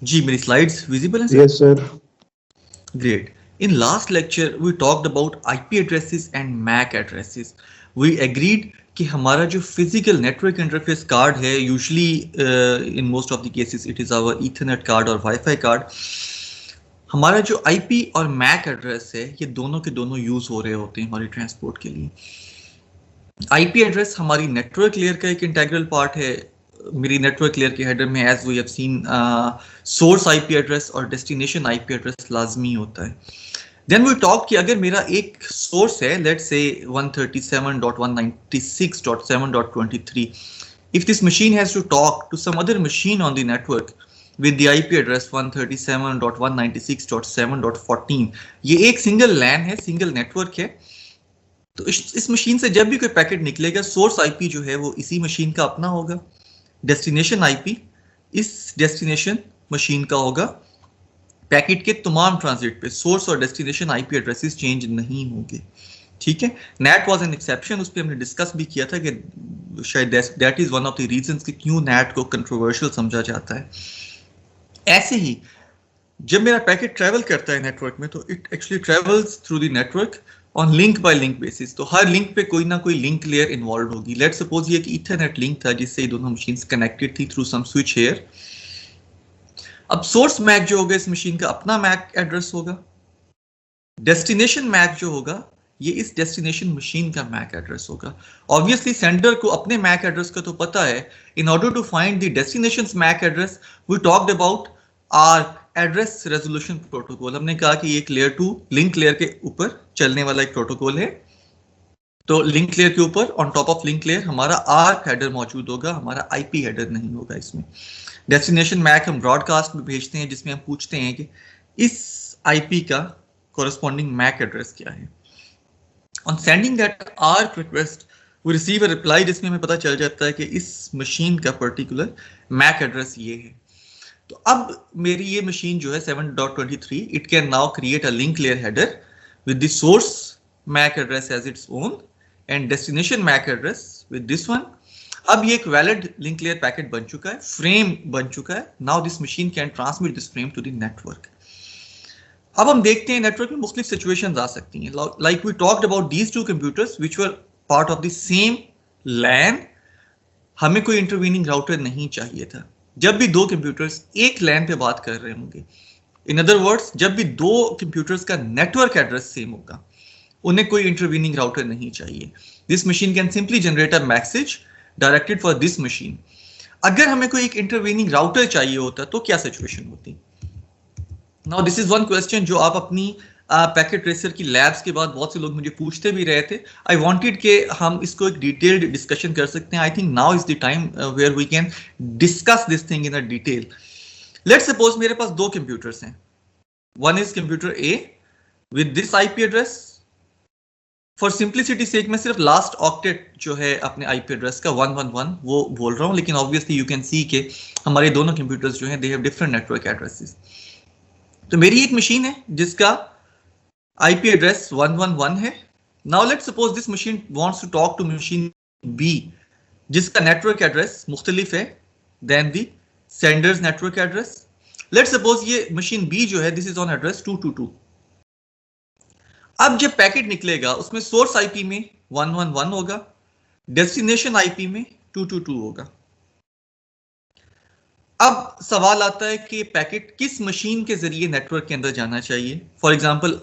जी मेरी slides visible हैं sir? Yes, sir. Great. In last lecture we talked about IP addresses and MAC addresses. We agreed कि हमारा जो physical network interface card है usually in most of the cases it is our Ethernet card और Wi-Fi card. हमारा जो IP और MAC address है ये दोनों के दोनों यूज हो रहे होते हैं हमारी ट्रांसपोर्ट के लिए. IP एड्रेस हमारी नेटवर्क लेयर का एक इंटीग्रल पार्ट है. मेरी नेटवर्क लेयर के हेडर में as we have seen source IP address और डेस्टिनेशन IP एड्रेस लाजमी होता है. देन वी टॉक कि अगर मेरा एक सोर्स है let's say 137.196.7.23, if this machine has to talk to some other machine on the network with the IP address 137.196.7.14, ये एक सिंगल लैन है, सिंगल नेटवर्क है. तो इस मशीन से जब भी कोई पैकेट निकलेगा सोर्स IP जो है वो इसी मशीन का अपना होगा, डेस्टिनेशन IP इस डेस्टिनेशन मशीन का होगा. पैकेट के तमाम ट्रांजिट पे सोर्स और डेस्टिनेशन IP एड्रेसेस चेंज नहीं होंगे. ठीक है, नेट वाज एन एक्सेप्शन, उस पर हमने डिस्कस भी किया था कि शायद that is one of the reasons कि क्यों नेट को कंट्रोवर्शियल समझा जाता है. ऐसे ही जब मेरा पैकेट ट्रैवल करता है नेटवर्क में तो it actually travels through the network on link by link basis. तो हर लिंक पे कोई ना कोई लिंक लेयर इन्वॉल्व होगी. लेट्स सपोज ये कि ईथरनेट लिंक था जिससे ये दोनों मशीन्स कनेक्टेड थी थ्रू सम स्विच हेयर. अब सोर्स मैक जो होगा इस मशीन का अपना मैक एड्रेस होगा, डेस्टिनेशन मैक जो होगा ये इस डेस्टिनेशन मशीन का मैक एड्रेस होगा. ऑब्वियसली सेंडर को अपने मैक एड्रेस का तो पता है. In order to find the destination MAC address we talked about ARP address resolution protocol. हमने कहा कि एक लेयर 2 लिंक लेयर के ऊपर चलने वाला एक प्रोटोकॉल है. तो लिंक लेयर के ऊपर on top of link layer हमारा आर्क हेडर मौजूद होगा, हमारा IP हेडर नहीं होगा इसमें. डेस्टिनेशन मैक हम ब्रॉडकास्ट में भेजते हैं जिसमें हम पूछते हैं कि इस IP का कोरस्पॉन्डिंग मैक एड्रेस क्या है. On sending that ARP request we receive a reply जिसमें हमें पता चल जाता है कि इस मशीन का पर्टिकुलर मैक एड्रेस ये है. तो अब मेरी ये मशीन जो है 7.23 it can now create a link layer header with the source MAC address as its own and destination MAC address with this one. अब ये एक वैलिड लिंक लेयर पैकेट बन चुका है, फ्रेम बन चुका है. Now this machine can transmit this frame to the network. अब हम देखते हैं नेटवर्क में मुख्तलिफ सिचुएशंस आ सकती हैं. Like we talked about these two computers which were part of the same LAN. हमें कोई इंटरवीनिंग राउटर नहीं चाहिए था. जब भी दो कंप्यूटर्स एक लैन पे बात कर रहे होंगे, इन अदर वर्ड्स जब भी दो कंप्यूटर्स का नेटवर्क एड्रेस सेम होगा, उन्हें कोई इंटरवीनिंग राउटर नहीं चाहिए. This machine can simply generate a message directed for this machine. अगर हमें कोई एक इंटरवीनिंग राउटर चाहिए होता तो क्या सिचुएशन होती? Now this is one question जो आप अपनी पैकेट ट्रेसर की लैब्स के बाद बहुत से लोग मुझे पूछते भी रहे थे. आई वांटेड कि हम इसको एक डिटेल्ड डिस्कशन कर सकते हैं. I think now is the time where we can discuss this thing in a detail. Let's suppose मेरे पास दो कंप्यूटर्स हैं. One is computer A with this IP address. For simplicity sake मैं सिर्फ last octet जो है अपने IP address का 111 वो बोल रहा हूं, लेकिन ऑब्वियसली यू कैन सी के हमारे दोनों कंप्यूटर्स जो हैं they have different network addresses. तो मेरी एक मशीन है जिसका IP एड्रेस 111 है. Now let's suppose this machine wants to talk to machine B जिसका नेटवर्क एड्रेस मुख्तलिफ है then the sender's network address. Let's suppose ये मशीन B जो है दिस इज ऑन एड्रेस 222. अब जब पैकेट निकलेगा उसमें सोर्स IP में 111 होगा, डेस्टिनेशन IP में 222 होगा. अब सवाल आता है कि पैकेट किस मशीन के जरिए नेटवर्क के अंदर जाना चाहिए. फॉर एग्जांपल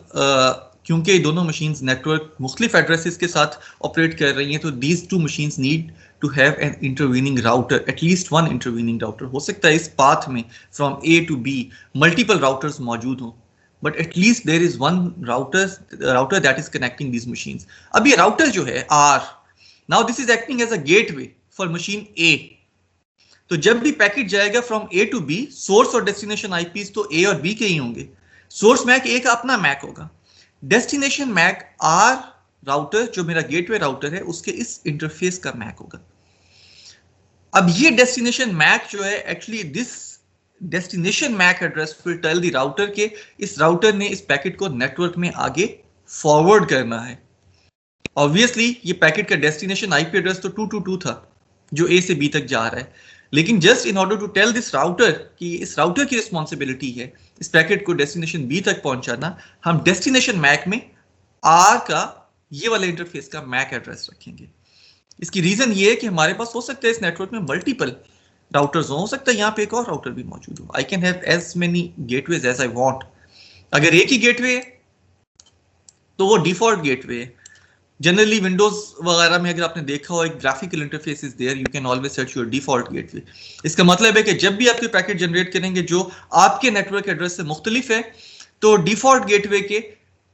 क्योंकि दोनों मशीन्स नेटवर्क मुख्तलिफ एड्रेसेस के साथ ऑपरेट कर रही हैं तो these two machines need to have an intervening router, at least one intervening router. हो सकता है इस पाथ में from A to B multiple routers मौजूद हों, but at least there is one router that is connecting these machines. अब ये router जो है R, now this is acting as a gateway for machine A. तो जब भी पैकेट जाएगा from A to B, source और destination IPs तो A और B के ही होंगे. source MAC A का अपना MAC होगा. destination MAC R router जो मेरा gateway router है उसके इस इंटरफेस का MAC होगा. अब ये destination MAC जो है actually this destination MAC address फिर टेल द राउटर के इस राउटर ने इस पैकेट को नेटवर्क में आगे फॉरवर्ड करना है. ऑब्वियसली ये पैकेट का डेस्टिनेशन IP एड्रेस तो 222 था जो A से B तक जा रहा है. लेकिन just in order to tell this router कि इस राउटर की रिस्पॉन्सिबिलिटी है इस पैकेट को डेस्टिनेशन बी तक पहुंचाना, हम डेस्टिनेशन मैक में आर का ये वाला इंटरफेस का मैक एड्रेस रखेंगे। इसकी रीजन ये है कि हमारे पास हो सकता है इस नेटवर्क में मल्टीपल राउटर्स हो सकता है यहाँ पे एक और राउटर भी मौजूद हो। I can have as many gateways as I want. अगर एक ही गेटवे है तो वो डिफॉल्ट गेटवे है। जनरली विंडोज वगैरह में अगर आपने देखा हो एक graphical interface is there, you can always search your default gateway. इसका मतलब है कि जब भी आपके पैकेट जनरेट करेंगे जो आपके नेटवर्क एड्रेस से मुख्तलिफ है तो डिफॉल्ट गेटवे के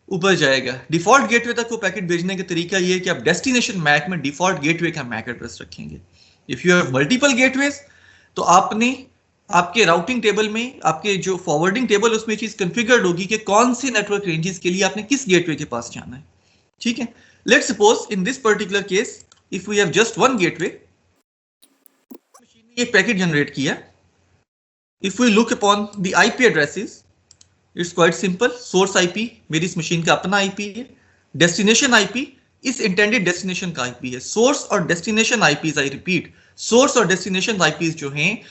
ऊपर जाएगा। डिफॉल्ट गेटवे तक वो पैकेट भेजने का तरीका ये है कि आप डेस्टिनेशन मैक में डिफॉल्ट गेटवे का मैक एड्रेस रखेंगे। If you have multiple gateways तो आपने आपके राउटिंग टेबल में आपके जो फॉरवर्डिंग टेबल उसमें चीज कॉन्फ़िगर्ड होगी कि कौन से नेटवर्क रेंजेस के लिए आपने किस गेटवे के पास जाना है। ठीक है, let's suppose in this particular case if we have just one gateway, machine ने एक पैकेट जनरेट किया। if we look upon the IP addresses, it's quite simple। source IP मेरी इस मशीन का अपना IP है, destination IP इस intended destination का IP है। source और destination IPs, I repeat, source और destination IPs जो हैं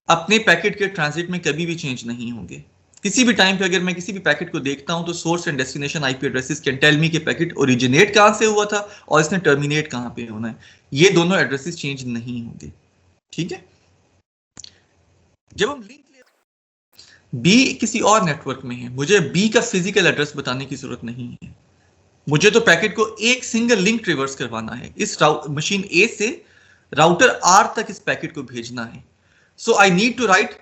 अपने पैकेट के ट्रांजिट में कभी भी चेंज नहीं होंगे। किसी भी टाइम पे अगर मैं किसी भी पैकेट को देखता हूं तो source and destination IP addresses can tell me कि पैकेट ओरिजिनेट कहां से हुआ था और इसने टर्मिनेट कहां पे होना है। ये दोनों एड्रेसेस चेंज नहीं होंगे। ठीक है, जब हम लिंक बी किसी और नेटवर्क में है, मुझे बी का फिजिकल एड्रेस बताने की जरूरत नहीं है। मुझे तो पैकेट को एक सिंगल लिंक ट्रिवर्स करवाना है, इस मशीन ए से राउटर आर तक इस पैकेट को भेजना है। So I need to write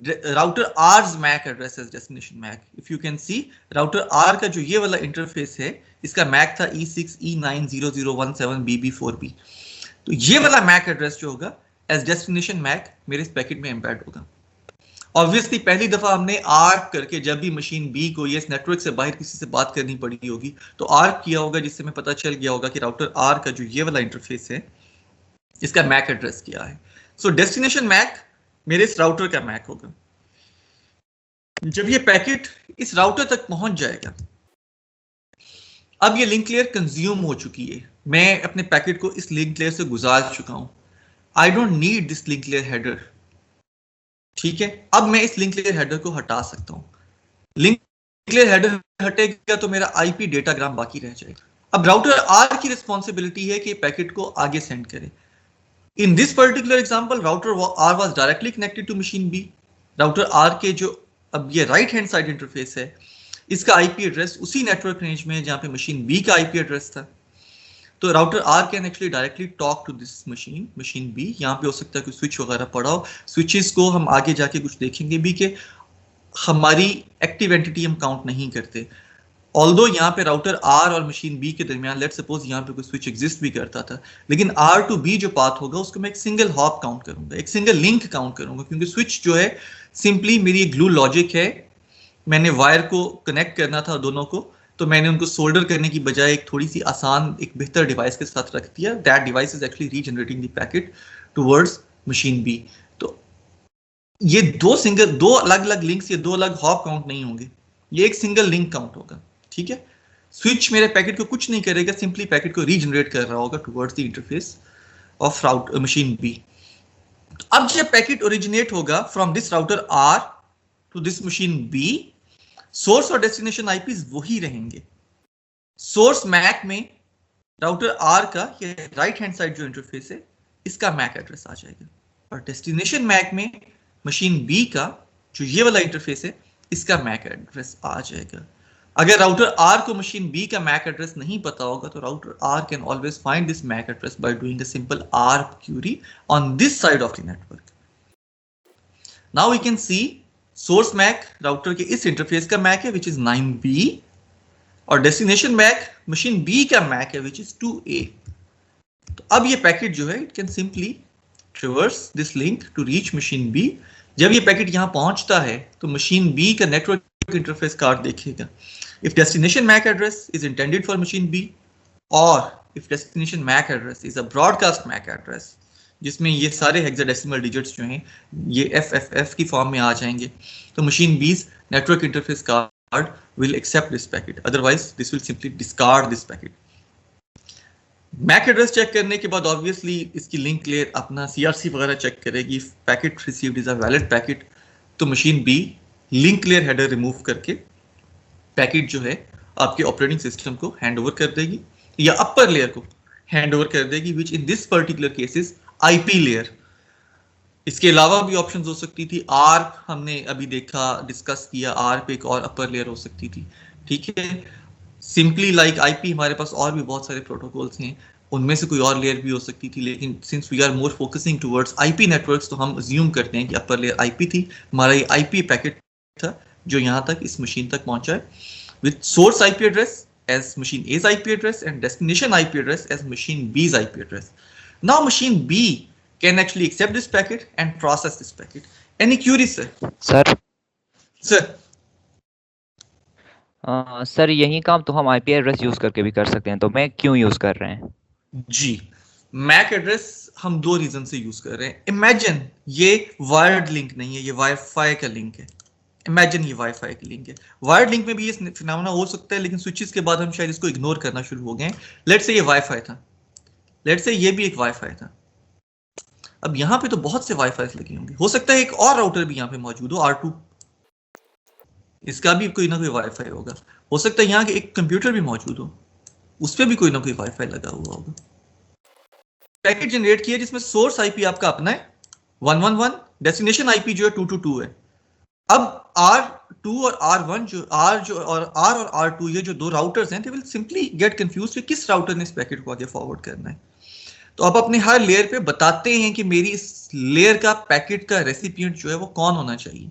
router R's MAC address as destination MAC. If you can see, router R का जो ये वाला इंटरफेस है इसका MAC था E6E90017BB4B। तो ये वाला MAC एड्रेस जो होगा as destination MAC मेरे इस पैकेट में एम्बेड होगा। ऑब्वियसली पहली दफा हमने आर्क करके जब भी मशीन बी को इस नेटवर्क से बाहर किसी से बात करनी पड़ी होगी तो आर्क किया होगा, जिससे हमें पता चल गया होगा कि राउटर आर का जो ये वाला इंटरफेस है इसका MAC एड्रेस क्या है। सो डेस्टिनेशन MAC मेरे इस राउटर का मैक होगा। जब ये पैकेट इस राउटर तक पहुंच जाएगा, अब ये लिंक लेयर कंज्यूम हो चुकी है, मैं अपने पैकेट को इस लिंक लेयर से गुजार चुका हूं। I don't need this link layer header. ठीक है, अब मैं इस लिंक लेयर हेडर को हटा सकता हूं। लिंक लेयर हेडर हटेगा तो मेरा आईपी डेटाग्राम बाकी रह जाएगा। अब राउटर आर की रिस्पॉन्सिबिलिटी है कि पैकेट को आगे सेंड करे। In this particular example, router R was directly connected to machine B. Router R के जो अब ये राइट हैंड साइड इंटरफेस है, इसका आईपी एड्रेस उसी नेटवर्क रेंज में है जहां पे मशीन B का आईपी एड्रेस था। तो router R can actually directly talk to this machine B। यहाँ पे हो सकता है कि स्विच वगैरह पड़ा हो। स्विचेस को हम आगे जाके कुछ देखेंगे भी कि हमारी एक्टिव एंटिटी हम काउंट नहीं करते। ऑल्दो यहाँ पे राउटर आर और मशीन बी के दरमियान लेट सपोज यहाँ पे कोई स्विच एग्जिस्ट भी करता था, लेकिन आर टू बी जो पाथ होगा उसको मैं एक सिंगल हॉप काउंट करूंगा, एक सिंगल लिंक काउंट करूंगा, क्योंकि स्विच जो है सिंपली मेरी ग्लू लॉजिक है। मैंने वायर को कनेक्ट करना था दोनों को, तो मैंने उनको सोल्डर करने की बजाय एक थोड़ी सी आसान एक बेहतर डिवाइस के साथ रख दिया। That device is actually regenerating the packet towards machine B. तो ये दो अलग अलग लिंक्स, ये दो अलग हॉप काउंट नहीं होंगे, ये एक सिंगल लिंक काउंट होगा। ठीक है, स्विच मेरे पैकेट को कुछ नहीं करेगा, सिंपली पैकेट को रीजनरेट कर रहा होगा towards the interface of machine B. अब जब पैकेट ओरिजिनेट होगा from this router R to this machine B, source और डेस्टिनेशन आईपीज वही रहेंगे। सोर्स मैक में राउटर आर का ये राइट हैंड साइड जो इंटरफेस है इसका मैक एड्रेस आ जाएगा, और डेस्टिनेशन मैक में मशीन बी का जो ये वाला इंटरफेस है इसका मैक एड्रेस आ जाएगा। अगर राउटर आर को मशीन बी का मैक एड्रेस नहीं पता होगा तो router R can always find this MAC address by doing a simple ARP query on this side of the network. Now we can see source MAC router के इस interface का Mac है which is 9B, और destination Mac machine B का Mac है which is 2A। तो अब ये पैकेट जो है it can simply traverse this link to reach machine B. जब ये पैकेट यहां पहुंचता है तो मशीन बी का नेटवर्क इंटरफेस कार्ड देखेगा। If destination MAC address is intended for machine B, or if destination MAC address is a broadcast MAC address, जिसमें ये सारे हेक्साडेसिमल डिजिट्स जो हैं ये FFF की फॉर्म में आ जाएंगे, तो machine B's network interface card will accept this packet. Otherwise, this will simply discard this packet. Mac address check करने के बाद ऑब्वियसली इसकी लिंक लेयर अपना CRC वगैरह चेक करेगी, packet received is a valid packet, तो machine B link layer header remove करके packet जो है आपके ऑपरेटिंग सिस्टम को हैंड ओवर कर देगी या अपर लेयर को हैंड ओवर कर देगी, which in this particular case is IP layer. इसके अलावा भी ऑप्शंस हो सकती थी, आर्क हमने अभी देखा डिस्कस किया, आर्क एक और अपर लेयर हो सकती थी, ठीक है। सिंपली लाइक IP हमारे पास और भी बहुत सारे प्रोटोकॉल्स हैं, उनमें से कोई और लेयर भी हो सकती थी, लेकिन since we are more focusing towards IP networks तो हम अज्यूम करते हैं कि अपर लेयर IP थी, हमारा ये IP पैकेट था जो यहाँ तक इस मशीन तक पहुंचा है, with source IP address as machine A's IP address and destination IP address as machine B's IP address. Now machine B can actually accept this packet and process this packet. Any queries, sir? Sir. Sir यही काम तो हम IP address use करके भी कर सकते हैं, तो मैं क्यों यूज कर रहे हैं? जी, मैक एड्रेस हम दो रीजन से यूज कर रहे हैं। इमेजिन ये वायर्ड लिंक नहीं है, ये वाईफाई का लिंक है। इमेजिन ये वाईफाई की लिंक है। वायर्ड लिंक में भी ये फिनोमेना हो सकता है, लेकिन स्विचेस के बाद हम शायद इसको इग्नोर करना शुरू हो गए। लेट्स से ये वाईफाई था, लेट्स से ये भी एक वाईफाई था। अब यहाँ पे तो बहुत से वाईफाई लगे होंगे, हो सकता है एक और राउटर भी यहाँ पे मौजूद हो, R2, इसका भी कोई ना कोई वाईफाई होगा। हो सकता है यहाँ के एक कंप्यूटर भी मौजूद हो, उस पर भी कोई ना कोई वाईफाई लगा हुआ होगा। पैकेट जनरेट किया जिसमें सोर्स IP आपका अपना है 111, डेस्टिनेशन IP जो है 222 है। अब R2 और R1 जो R और R2 ये जो दो राउटर्स हैं, they will simply get confused कि किस राउटर ने इस पैकेट को आगे फॉरवर्ड करना है। तो आप अपने हर लेयर पे बताते हैं कि मेरी इस लेयर का पैकेट का रेसिपिएंट जो है वो कौन होना चाहिए।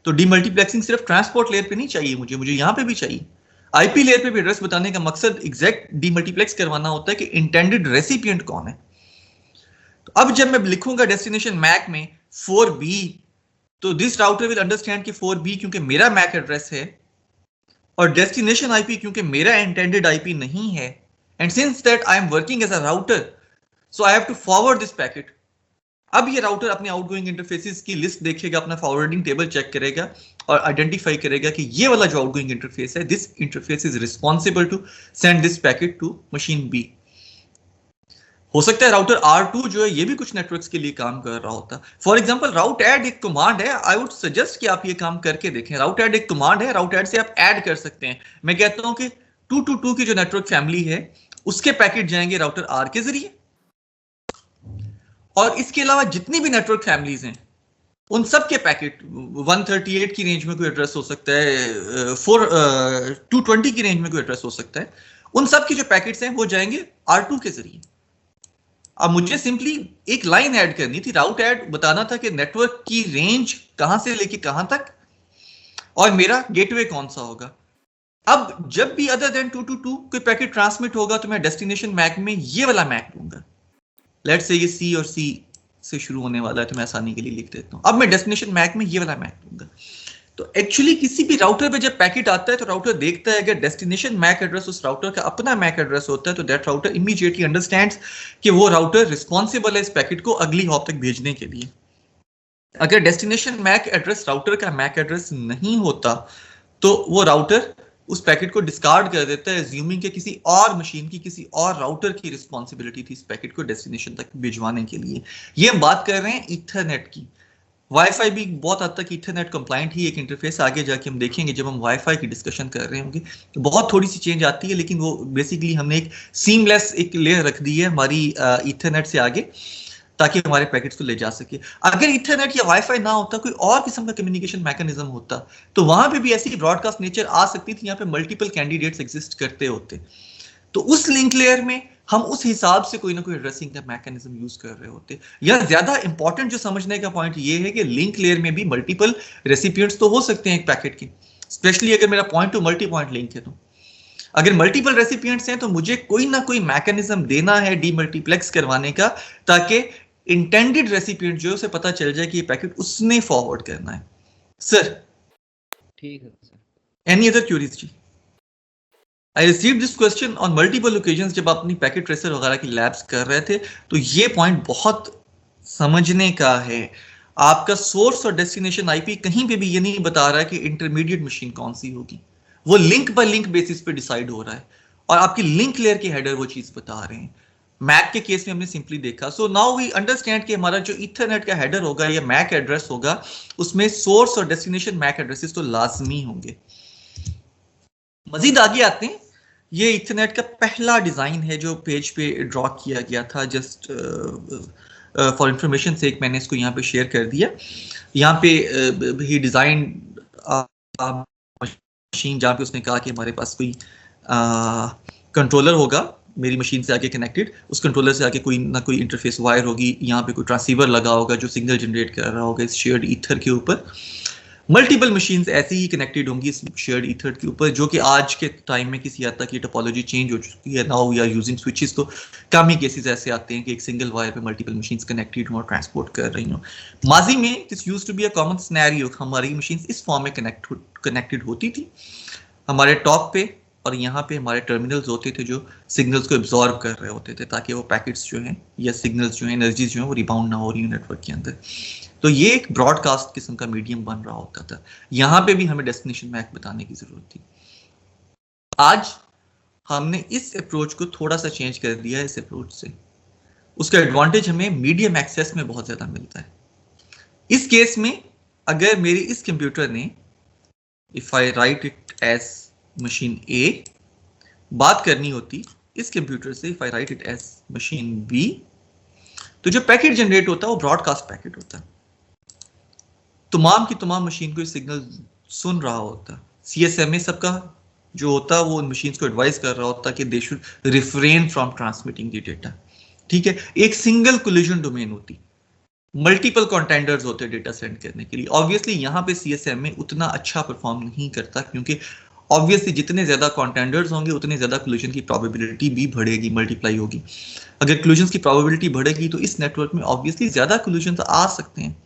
तो डीमल्टीप्लेक्सिंग सिर्फ ट्रांसपोर्ट लेयर पे नहीं चाहिए, मुझे यहाँ पे भी चाहिए। IP लेयर पे भी एड्रेस बताने का मकसद एग्जैक्ट डीमल्टीप्लेक्स करवाना होता है कि इंटेंडेड रेसिपिएंट कौन है। तो अब जब मैं लिखूंगा डेस्टिनेशन मैक में 4B, तो दिस राउटर विल अंडरस्टैंड कि 4B क्योंकि मेरा मैक एड्रेस है और डेस्टिनेशन IP क्योंकि मेरा इंटेंडेड IP नहीं है, and since that I am working as a router so I have to forward this packet. अब ये राउटर अपने आउटगोइंग इंटरफेसेस की लिस्ट देखेगा, अपना फॉरवर्डिंग टेबल चेक करेगा और आइडेंटिफाई करेगा कि ये वाला जो आउटगोइंग इंटरफेस है, this interface is responsible to send this packet to machine B। हो सकता है राउटर R2 जो है ये भी कुछ नेटवर्क्स के लिए काम कर रहा होता। फॉर एग्जांपल राउट ऐड एक कमांड है, आई वुड सजेस्ट कि आप ये काम करके देखें। राउट ऐड एक कमांड है, राउट ऐड से आप ऐड कर सकते हैं। मैं कहता हूं कि 222 की जो नेटवर्क फैमिली है उसके पैकेट जाएंगे राउटर R के जरिए, और इसके अलावा जितनी भी नेटवर्क फैमिलीज हैं उन सब के पैकेट 138 की रेंज में कोई एड्रेस हो सकता है, 220 की रेंज में कोई एड्रेस हो सकता है, उन सब के जो पैकेट्स हैं वो जाएंगे R2 के जरिए। अब मुझे सिंपली एक लाइन ऐड करनी थी, राउट ऐड बताना था कि नेटवर्क की रेंज कहां से लेके कहां तक और मेरा गेटवे कौन सा होगा। अब जब भी अदर देन 222 कोई पैकेट ट्रांसमिट होगा तो मैं डेस्टिनेशन मैक में ये वाला मैक दूंगा। लेट्स से ये C और C से शुरू होने वाला है तो मैं आसानी के लिए लिख देता हूं। अब मैं डेस्टिनेशन मैक में ये वाला मैक दूंगा। तो एक्चुअली किसी भी राउटर पे जब पैकेट आता है तो राउटर देखता है अगर डेस्टिनेशन मैक एड्रेस उस राउटर का अपना मैक एड्रेस होता है तो दैट राउटर इमीडिएटली अंडरस्टैंड्स कि वो राउटर रिस्पॉन्सिबल है इस पैकेट को अगली हॉप तक भेजने के लिए। अगर डेस्टिनेशन मैक एड्रेस राउटर का मैक एड्रेस नहीं होता तो वो राउटर उस पैकेट को डिस्कार्ड कर देता है, अज्यूमिंग कि किसी और मशीन की किसी और राउटर की रिस्पॉन्सिबिलिटी थी इस पैकेट को डेस्टिनेशन तक भिजवाने के लिए। ये हम बात कर रहे हैं ईथरनेट की। वाईफाई भी बहुत हद तक ईथरनेट कंप्लाइंट ही एक इंटरफेस, आगे जाके हम देखेंगे जब हम वाईफाई की डिस्कशन कर रहे होंगे तो बहुत थोड़ी सी चेंज आती है, लेकिन वो बेसिकली हमने एक सीमलेस एक लेयर रख दी है हमारी ईथरनेट से आगे ताकि हमारे पैकेट्स को ले जा सके। अगर ईथरनेट या वाईफाई ना होता, कोई और किस्म का कम्युनिकेशन मैकेनिज्म होता तो वहां पे भी ऐसी ब्रॉडकास्ट नेचर आ सकती थी, यहाँ पे मल्टीपल कैंडिडेट्स एग्जिस्ट करते होते। तो उस लिंक लेयर में हम उस हिसाब से कोई ना कोई एड्रेसिंग का मैकेनिज्म यूज कर रहे होते। या ज्यादा इंपॉर्टेंट जो समझने का पॉइंट ये है कि लिंक लेयर में भी मल्टीपल रेसिपिएंट्स तो हो सकते हैं एक पैकेट के, स्पेशली अगर मेरा point two multi point link है। तो अगर मल्टीपल रेसिपिएंट्स हैं तो मुझे कोई ना कोई मैकेनिज्म देना है डीमल्टीप्लेक्स करवाने का, ताकि इंटेंडेड रेसिपिएंट जो है उसे पता चल जाए कि ये पैकेट उसने फॉरवर्ड करना है। सर ठीक है सर। एनी अदर क्यूरीज जी? I received this question on multiple occasions जब आप अपनी पैकेट ट्रेसर वगैरह की लैब्स कर रहे थे, तो ये पॉइंट बहुत समझने का है। आपका सोर्स और डेस्टिनेशन IP कहीं पे भी ये नहीं बता रहा है कि इंटरमीडिएट मशीन कौन सी होगी, वो लिंक बाय लिंक बेसिस पे डिसाइड हो रहा है और आपकी लिंक लेयर के हेडर वो चीज बता रहे हैं। मैक के केस में हमने सिंपली देखा। सो नाउ वी अंडरस्टैंड कि हमारा जो ईथरनेट का हेडर होगा या मैक एड्रेस होगा, उसमें सोर्स और डेस्टिनेशन मैक एड्रेसेस तो लाजमी होंगे। मजीद आगे आते हैं, ये इथरनेट का पहला डिजाइन है जो पेज पे ड्रॉ किया गया था, जस्ट फॉर इंफॉर्मेशन से एक मैंने इसको यहाँ पे शेयर कर दिया। यहाँ पे ही डिजाइन मशीन जहाँ पे उसने कहा कि हमारे पास कोई कंट्रोलर होगा मेरी मशीन से आके कनेक्टेड, उस कंट्रोलर से आके कोई ना कोई इंटरफेस वायर होगी, यहाँ पे कोई ट्रांसीवर लगा होगा जो सिग्नल जनरेट कर रहा होगा इस शेयर्ड ईथर के ऊपर। मल्टीपल मशीन्स ऐसी ही कनेक्टेड होंगी इस शेयर्ड ईथर के ऊपर, जो कि आज के टाइम में किसी हद तक ये टोपोलॉजी चेंज हो चुकी है। Now we are using switches, तो कम ही केसेस ऐसे आते हैं कि एक सिंगल वायर पे मल्टीपल मशीन्स कनेक्टेड हो और ट्रांसपोर्ट कर रही हो। माजी में this used to be a common scenario, हमारी मशीन्स इस फॉर्म में कनेक्टेड होती थी, हमारे टॉप पे और यहाँ पे हमारे टर्मिनल्स होते थे जो सिग्नल्स को एब्जॉर्ब कर रहे होते थे, ताकि वो पैकेट्स जो हैं या सिग्नल्स जो हैं, एनर्जीज जो हैं, वो रिबाउंड ना हो रही है नेटवर्क के अंदर। तो ये एक ब्रॉडकास्ट किस्म का मीडियम बन रहा होता था। यहाँ पे भी हमें डेस्टिनेशन मैक बताने की जरूरत थी। आज हमने इस अप्रोच को थोड़ा सा चेंज कर दिया है इस अप्रोच से। उसका एडवांटेज हमें मीडियम एक्सेस में बहुत ज्यादा मिलता है। इस केस में अगर मेरी इस कंप्यूटर ने, if I write it as machine A, बात करनी होती इस कंप्यूटर से, if I write it as machine B, तो जो पैकेट जनरेट होता है वो ब्रॉडकास्ट पैकेट होता है। तमाम की तमाम मशीन को ये सिग्नल सुन रहा होता। CSMA सबका जो होता है वो उन मशीन्स को एडवाइस कर रहा होता कि they should refrain from transmitting the data. ठीक है, एक सिंगल कोलिजन डोमेन होती, मल्टीपल कंटेंडर्स होते डेटा सेंड करने के लिए। ऑब्वियसली यहाँ पे CSMA उतना अच्छा परफॉर्म नहीं करता, क्योंकि ऑब्वियसली जितने ज्यादा कंटेंडर्स होंगे उतने ज्यादा कोलिजन की प्रोबेबिलिटी भी बढ़ेगी, मल्टीप्लाई होगी। अगर कोलिजन की प्रोबेबिलिटी बढ़ेगी तो इस नेटवर्क में ऑब्वियसली ज्यादा कोलिजन आ सकते हैं।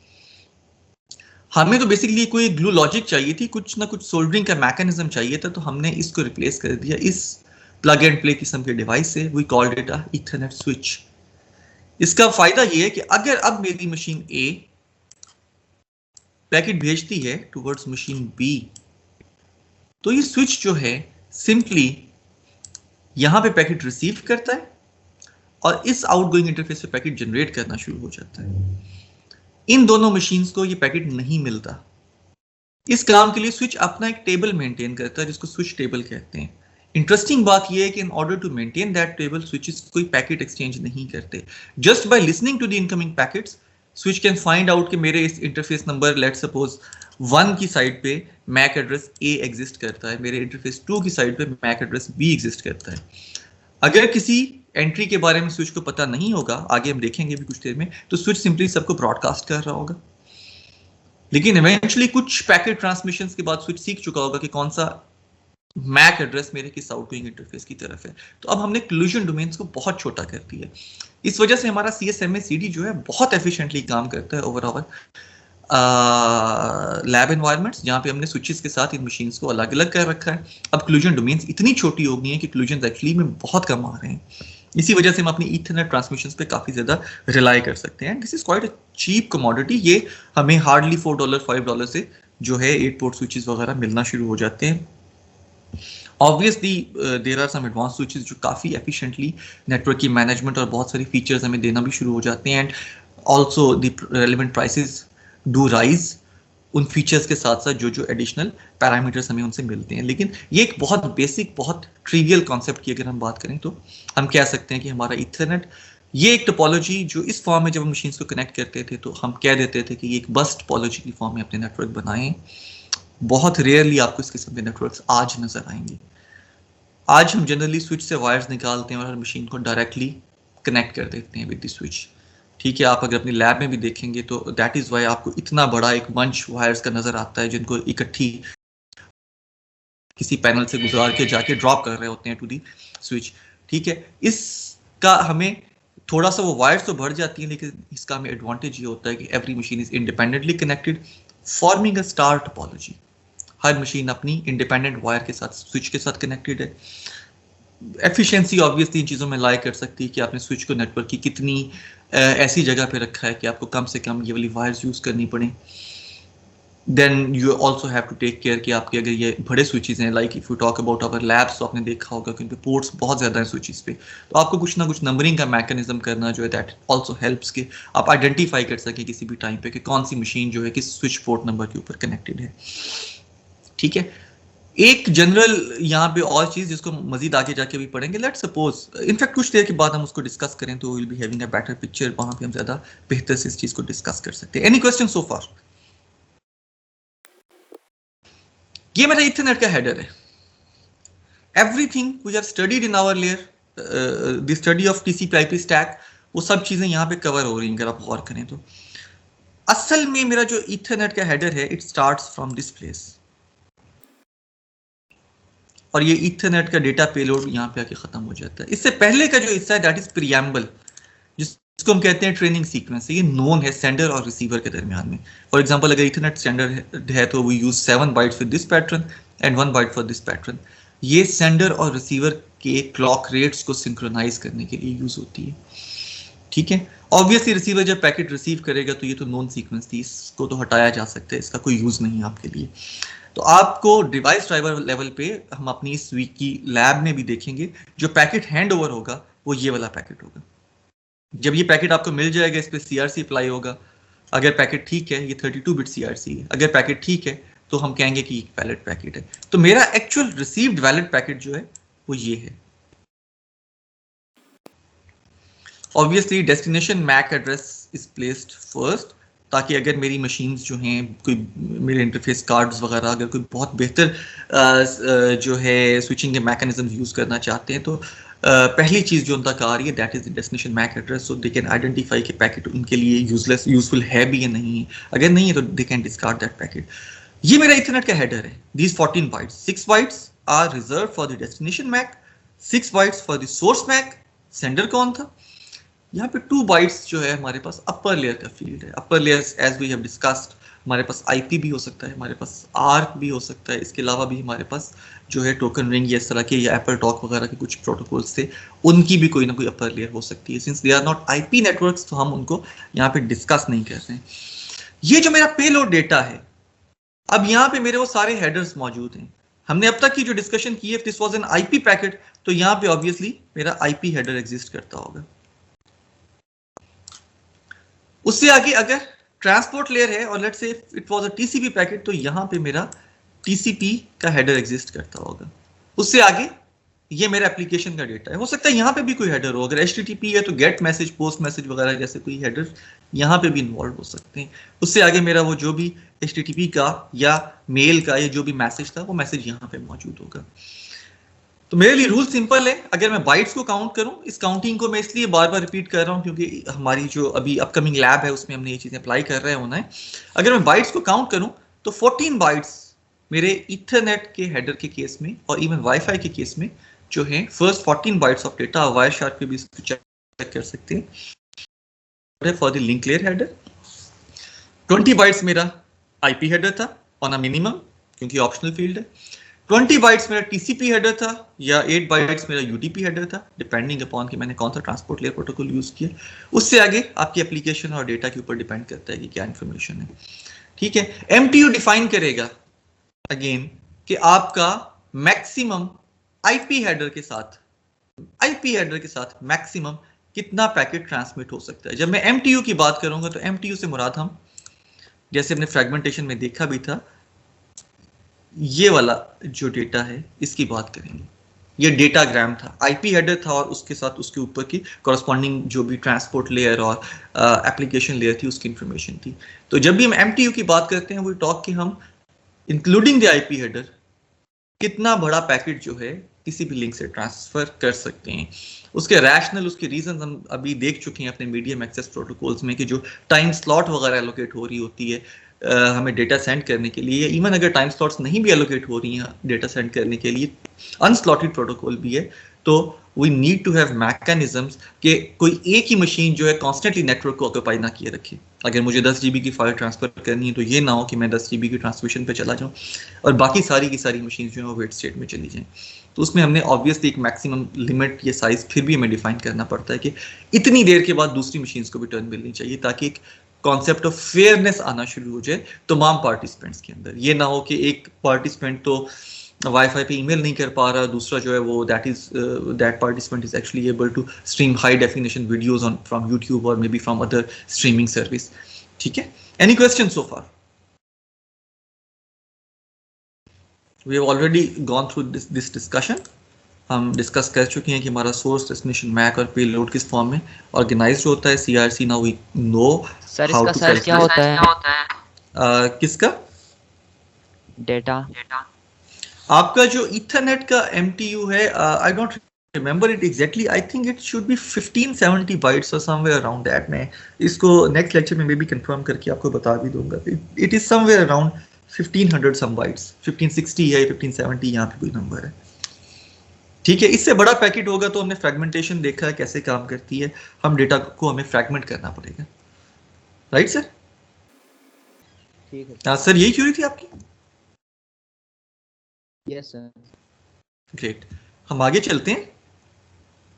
हमें तो बेसिकली कोई ग्लू लॉजिक चाहिए थी, कुछ ना कुछ सोल्डरिंग का मैकेनिज्म चाहिए था, तो हमने इसको रिप्लेस कर दिया इस प्लग एंड प्ले किस्म के डिवाइस से। We called it a ethernet switch. इसका फायदा ये है कि अगर अब मेरी मशीन ए पैकेट भेजती है टुवर्ड्स मशीन बी, तो ये स्विच जो है सिंपली यहां पे पैकेट रिसीव करता है और इस आउटगोइंग इंटरफेस पे पैकेट जनरेट करना शुरू हो जाता है। इन दोनों मशीन्स को ये पैकेट नहीं मिलता। इस काम के लिए स्विच अपना एक टेबल मेंटेन करता है जिसको स्विच टेबल कहते हैं। इंटरेस्टिंग बात यह है कि in order to maintain that table switches कोई पैकेट एक्सचेंज नहीं करते। Just by listening to the incoming packets switch can find out कि मेरे इस इंटरफेस नंबर लेट सपोज 1 की साइड पे मैक एड्रेस A एग्जिस्ट करता है, मेरे इंटरफेस 2 की साइड पे मैक एड्रेस B एग्जिस्ट करता है। अगर किसी एंट्री के बारे में स्विच को पता नहीं होगा, आगे हम देखेंगे भी कुछ देर में, तो स्विच सिंपली सबको ब्रॉडकास्ट कर रहा होगा। लेकिन इवेंचुअली कुछ पैकेट ट्रांसमिशंस के बाद स्विच सीख चुका होगा कि कौन सा मैक एड्रेस मेरे किस आउटगोइंग इंटरफेस की तरफ है। तो अब हमने कोलिजन डोमेन्स को बहुत छोटा कर दिया। इस वजह से हमारा CSMA CD जो है बहुत एफिशिएंटली काम करता है ओवर आवर लैब एनवायरनमेंट्स, जहाँ पे हमने स्विचेस के साथ इन मशीन्स को अलग अलग कर रखा है। अब कोलिजन डोमेन्स इतनी छोटी हो गई हैं कि कोलिजन एक्चुअली में बहुत कम आ रहे हैं। इसी वजह से हम अपनी ईथरनेट ट्रांसमिशंस पे काफी ज्यादा रिलाई कर सकते हैं। This is quite a cheap commodity. ये हमें हार्डली $4 $5 से जो है 8 पोर्ट स्विचेस वगैरह मिलना शुरू हो जाते हैं। Obviously there are some advance switches जो काफी एफिशिएंटली नेटवर्क की मैनेजमेंट और बहुत सारी फीचर्स हमें देना भी शुरू हो जाते हैं। And also the relevant prices do rise उन फीचर्स के साथ साथ जो एडिशनल पैरामीटर्स हमें उनसे मिलते हैं। लेकिन ये एक बहुत बेसिक, बहुत ट्रिवियल कॉन्सेप्ट की अगर हम बात करें तो हम कह सकते हैं कि हमारा ईथरनेट ये एक टोपोलॉजी जो इस फॉर्म में जब हम मशीन्स को कनेक्ट करते थे तो हम कह देते थे कि ये एक बस टोपोलॉजी की फॉर्म में अपने नेटवर्क बनाएं। बहुत रेयरली आपको इस किस्म के नेटवर्क्स आज नजर आएंगे। आज हम जनरली स्विच से वायर्स निकालते हैं और हर मशीन को डायरेक्टली कनेक्ट कर देते हैं विद द स्विच। ठीक है, आप अगर अपनी लैब में भी देखेंगे तो दैट इज वाई आपको इतना बड़ा एक बंच वायर्स का नजर आता है जिनको इकट्ठी किसी पैनल से गुजार के जाके ड्रॉप कर रहे होते हैं टू दी स्विच। ठीक है, इसका हमें थोड़ा सा वो वायर्स तो बढ़ जाती हैं, लेकिन इसका हमें एडवांटेज ये होता है कि every machine is independently connected forming a star topology. Her machine अपनी इंडिपेंडेंट वायर के साथ, स्विच के साथ कनेक्टेड है। एफिशिएंसी ऑब्वियसली इन चीज़ों में लाई कर सकती है कि आपने स्विच को नेटवर्क की कितनी ऐसी जगह पे रखा है कि आपको कम से कम ये वाली वायर्स यूज़ करनी पड़े। Then you also have to take care कि आपके अगर ये बड़े स्विचेस हैं, like if you talk about our labs, तो आपने देखा होगा कि उनके पोर्ट्स बहुत ज़्यादा हैं स्विचेस पे, तो आपको कुछ ना कुछ नंबरिंग का मैकेनिज्म करना जो है दैट ऑल्सो हेल्प्स कि आप आइडेंटिफाई कर सकें किसी भी टाइम पे कि कौन सी मशीन जो है किस स्विच पोर्ट नंबर के ऊपर कनेक्टेड है। ठीक है, एक जनरल यहाँ पे और चीज जिसको मजीद आगे जाके भी पढ़ेंगे, लेट सपोज इनफैक्ट कुछ देर के बाद हम उसको डिस्कस करें तो will be having a better picture, वहां पे हम ज्यादा बेहतर से इस चीज को डिस्कस कर सकते हैं। Any question so far? ये मेरा इथरनेट का हेडर है। Everything we have studied in our layer, the study of TCP IP stack, वो सब चीजें यहाँ पे कवर हो रही हैं अगर आप गौर करें तो। असल में मेरा जो इथरनेट का हेडर है it starts from this place, और ये इथरनेट का डेटा पेलोड यहाँ पे आके खत्म हो जाता है। इससे पहले का जो हिस्सा है दैट इज प्रीएम्बल, जिसको हम कहते हैं ट्रेनिंग सीक्वेंस। ये नोन है सेंडर और रिसीवर के दरमियान में। फॉर एग्जांपल अगर इथरनेट स्टैंडर्ड है तो we use 7 bytes with this pattern and 1 byte for this pattern. ये सेंडर और रिसीवर के क्लॉक रेट्स को सिंक्रोनाइज करने के लिए यूज होती है। ठीक है, ऑब्वियसली रिसीवर जब पैकेट रिसीव करेगा तो ये तो नॉन सीक्वेंस थी, इसको तो हटाया जा सकता है, इसका कोई यूज नहीं है आपके लिए। तो आपको डिवाइस ड्राइवर लेवल पे हम अपनी इस वीक की लैब में भी देखेंगे, जो पैकेट हैंड ओवर होगा वो ये वाला पैकेट होगा। जब ये पैकेट आपको मिल जाएगा इस पे सीआरसी अप्लाई होगा। अगर पैकेट ठीक है, ये 32 बिट सीआरसी है, अगर पैकेट ठीक है तो हम कहेंगे कि वैलिड पैकेट है। तो मेरा एक्चुअल रिसीव्ड वैलिड पैकेट जो है वो ये है। Obviously destination MAC address is placed first, ताकि अगर मेरी मशीन्स जो हैं, कोई मेरे इंटरफेस कार्ड्स वगैरह अगर कोई बहुत बेहतर जो है स्विचिंग के मैकेनिज्म यूज़ करना चाहते हैं तो पहली चीज़ जो उन तक आ रही है that is the destination MAC address, so they can identify कि पैकेट उनके लिए यूजफुल है भी या नहीं है। अगर नहीं है तो they can discard that packet. ये मेरा इथरनेट का हेडर है। These 14 bytes, 6 bytes are reserve for the destination MAC, 6 bytes for the source MAC. Sender कौन था? यहाँ पे 2 बाइट्स जो है हमारे पास अपर लेयर का फील्ड है। Upper layer as we have discussed, हमारे पास आईपी भी हो सकता है, हमारे पास आर्क भी हो सकता है, इसके अलावा भी हमारे पास जो है टोकन रिंग या इस तरह के या एप्पल टॉक वगैरह के कुछ प्रोटोकॉल्स थे, उनकी भी कोई ना कोई अपर लेयर हो सकती है। Since they are not IP networks तो हम उनको यहाँ पे डिस्कस नहीं कर रहे हैं। ये जो मेरा पेलोड डेटा है, अब यहाँ पे मेरे वो सारे हेडर्स मौजूद हैं। हमने अब तक की जो डिस्कशन की है, if this was an IP packet तो यहाँ पे ऑब्वियसली मेरा आईपी हेडर एग्जिस्ट करता होगा। उससे आगे अगर ट्रांसपोर्ट लेयर है और let's say it was a TCP packet तो यहाँ पे मेरा टीसीपी का हेडर एग्जिस्ट करता होगा। उससे आगे ये मेरा एप्लीकेशन का डेटा है। हो सकता है यहाँ पे भी कोई हेडर हो। अगर एचटीटीपी है तो गेट मैसेज, पोस्ट मैसेज वगैरह जैसे कोई हेडर यहाँ पे भी इन्वॉल्व हो सकते हैं। उससे आगे मेरा वो जो भी एचटीटीपी का या मेल का या जो भी मैसेज था वो मैसेज यहाँ पे मौजूद होगा। तो मेरे लिए रूल सिंपल है। अगर मैं बाइट्स को काउंट करूं, इस काउंटिंग को मैं इसलिए बार बार रिपीट कर रहा हूं क्योंकि हमारी जो अभी अपकमिंग लैब है उसमें हमने ये चीजें अप्लाई कर रहे होना है। अगर मैं बाइट्स को काउंट करूं तो 14 बाइट्स मेरे इथरनेट के हेडर के केस में और इवन वाईफाई के केस में जो है first 14 bytes of data, wire shark पे भी इसको चेक कर सकते हैं। For the link layer header 20 bytes मेरा आईपी हेडर था ऑन अ मिनिमम क्योंकि ऑप्शनल फील्ड है। 20 बाइट्स मेरा टीसीपी हेडर था या 8 बाइट्स मेरा यूडीपी हेडर था, डिपेंडिंग अपॉन कि मैंने कौन सा ट्रांसपोर्ट लेयर प्रोटोकॉल यूज किया। उससे आगे आपकी एप्लीकेशन और डेटा के ऊपर डिपेंड करता है कि क्या इन्फॉर्मेशन है। ठीक है, एमटीयू डिफाइन करेगा अगेन कि आपका मैक्सिमम आईपी हेडर के साथ मैक्सिमम कितना पैकेट ट्रांसमिट हो सकता है। जब मैं एमटीयू की बात करूंगा तो एमटीयू से मुराद हम जैसे अपने फ्रेगमेंटेशन में देखा भी था, ये वाला जो डेटा है इसकी बात करेंगे। ये डेटाग्राम था, आईपी हेडर था और उसके साथ उसके ऊपर की कॉरस्पॉन्डिंग जो भी ट्रांसपोर्ट लेयर और एप्लीकेशन लेयर थी उसकी इंफॉर्मेशन थी। तो जब भी हम एमटीयू की बात करते हैं वो टॉक कि हम इंक्लूडिंग द आईपी हेडर कितना बड़ा पैकेट जो है किसी भी लिंक से ट्रांसफर कर सकते हैं। उसके रैशनल, उसके रीजन हम अभी देख चुके हैं अपने मीडियम एक्सेस प्रोटोकॉल्स में कि जो टाइम स्लॉट वगैरह एलोकेट हो रही होती है हमें डेटा सेंड करने के लिए, इवन अगर टाइम स्लॉट्स नहीं भी एलोकेट हो रही हैं डेटा सेंड करने के लिए, अनस्लॉटेड प्रोटोकॉल भी है, तो we need to have mechanisms कि कोई एक ही मशीन जो है कॉन्स्टेंटली नेटवर्क को ऑक्यूपाई ना किए रखे। अगर मुझे 10 GB की फाइल ट्रांसफर करनी है तो ये ना हो कि मैं 10 GB की ट्रांसमिशन पे चला जाऊं और बाकी सारी की सारी मशीन जो है वो वेट स्टेट में चली जाएं। तो उसमें हमने ऑब्वियसली एक मैक्सिमम लिमिट या साइज फिर भी हमें डिफाइन करना पड़ता है कि इतनी देर के बाद दूसरी मशीन्स को भी टर्न मिलनी चाहिए ताकि एक कॉन्सेप्ट ऑफ फेयरनेस आना शुरू हो जाए तमाम पार्टिसिपेंट्स के अंदर। ये ना हो कि एक पार्टिसिपेंट तो वाईफाई पे ईमेल नहीं कर पा रहा, दूसरा जो है वो that participant is actually able to stream high definition videos on from YouTube और may be from other streaming service. ठीक है, any question so far? We have already gone through this discussion. हम डिस्कस कर चुके हैं कि हमारा source destination mac और पेलोड किस फॉर्म में ऑर्गेनाइज्ड होता है। CRC now we know sir how इसका टू साइज क्या होता है? किसका? डेटा आपका जो ईथरनेट का MTU है, I don't remember it exactly, I think it should be 1570 bytes और समवेयर अराउंड दैट। मैं इसको नेक्स्ट लेक्चर में भी कंफर्म करके आपको बता भी दूंगा। It is somewhere around 1500 some bytes, 1560 है 1570, यहाँ पे कोई नंबर है। ठीक है, इससे बड़ा पैकेट होगा तो हमने फ्रैगमेंटेशन देखा है कैसे काम करती है, हम डेटा को हमें फ्रैगमेंट करना पड़ेगा। Right sir? ठीक है सर यही क्यूरी थी आपकी? Yes sir. ग्रेट, हम आगे चलते हैं।